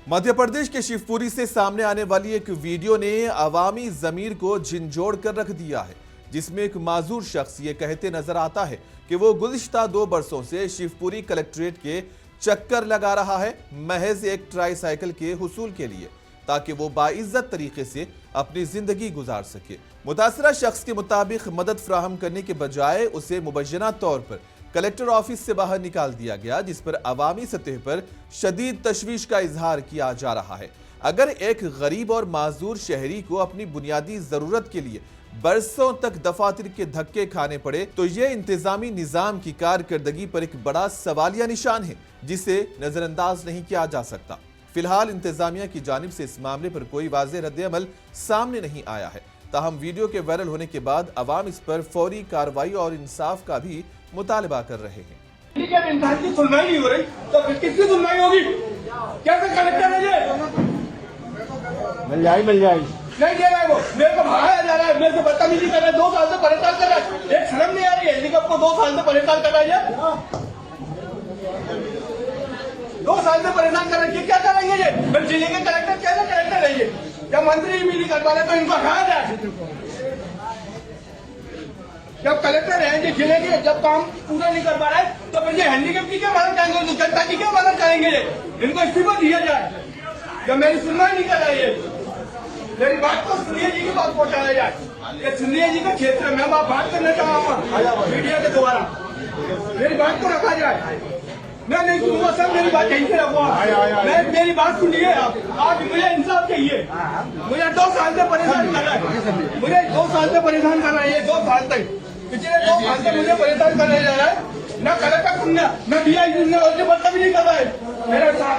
मध्य प्रदेश के शिवपुरी से सामने आने वाली एक वीडियो ने अवामी जमीर को झिंझोड़ कर रख दिया है, जिसमें एक माजूर शख्स ये कहते नजर आता है कि वो गुज़िश्ता 2 बरसों से शिवपुरी कलेक्ट्रेट के चक्कर लगा रहा है महज एक ट्राईसाइकिल के हुसूल के लिए, ताकि वो बाइज्जत तरीके से अपनी जिंदगी गुजार सके। मुतासरा शख्स के मुताबिक मदद फ्राहम करने के बजाय उसे मुबैना तौर पर कलेक्टर ऑफिस से बाहर निकाल दिया गया, जिस पर अवामी सतह पर शदीद तशवीश का इजहार किया जा रहा है। अगर एक गरीब और माजूर शहरी को अपनी बुनियादी जरूरत के लिए बरसों तक दफातर के धक्के खाने पड़े, तो ये इंतजामी निजाम की कारकर्दगी पर एक बड़ा सवालिया निशान है, जिसे नजरअंदाज नहीं किया जा सकता। फिलहाल इंतजामिया की जानिब से इस मामले पर कोई वाज़ेह रद्द-ए-अमल सामने नहीं आया है। ताहम वीडियो के वायरल होने के बाद अवाम इस पर फौरी कार्रवाई और इंसाफ का भी मुतालबा कर रहे हैं। इंसान की सुनवाई नहीं हो रही तो किसकी सुनवाई होगी? कैसे कलेक्टर है ये? मिल जाए नहीं दे रहा है वो, मेरे को भगाया जा रहा है, मेरे को बदतमीजी कर रहा है, 2 साल से परेशान कर रहा है। एक शर्म नहीं आ रही है हेलीकॉप्टर को 2 साल से परेशान कर रहा है। 2 साल से परेशान कर रहे हैं, क्या करेंगे ये? फिर जिले के कलेक्टर कैसे कलेक्टर है ये? जब मंत्री भी नहीं कर पा रहे तो इनको हटाया जाए। जब कलेक्टर है जी जिले के, जब काम पूरा नहीं कर पा रहा है तो फिर ये हैंडीकैप की क्या मदद करेंगे, जनता की क्या मदद करेंगे? ये इनको इस्तीफा दिया जाए। जब मेरी सुनवाई नहीं कर रही है, मेरी बात को सुनिए जी की बात पहुंचाया जाए। सुनिए जी के क्षेत्र में मैं बात करना चाहूंगा मीडिया के द्वारा, मेरी बात को रखा जाए। मैं नहीं सुनूंगा सर, मेरी बात यहीं से रखूंगा। मेरी बात सुनिए आप मुझे इंसाफ चाहिए। मुझे 2 साल से परेशान कर रहा है, मुझे 2 साल से परेशान कर रहा है। ये 2 साल तक, पिछले 2 साल से मुझे परेशान कर रहा है। न कलेक्टर सुनना, न DI सुनना, और बदतमीजी कर रहा है मेरे साथ।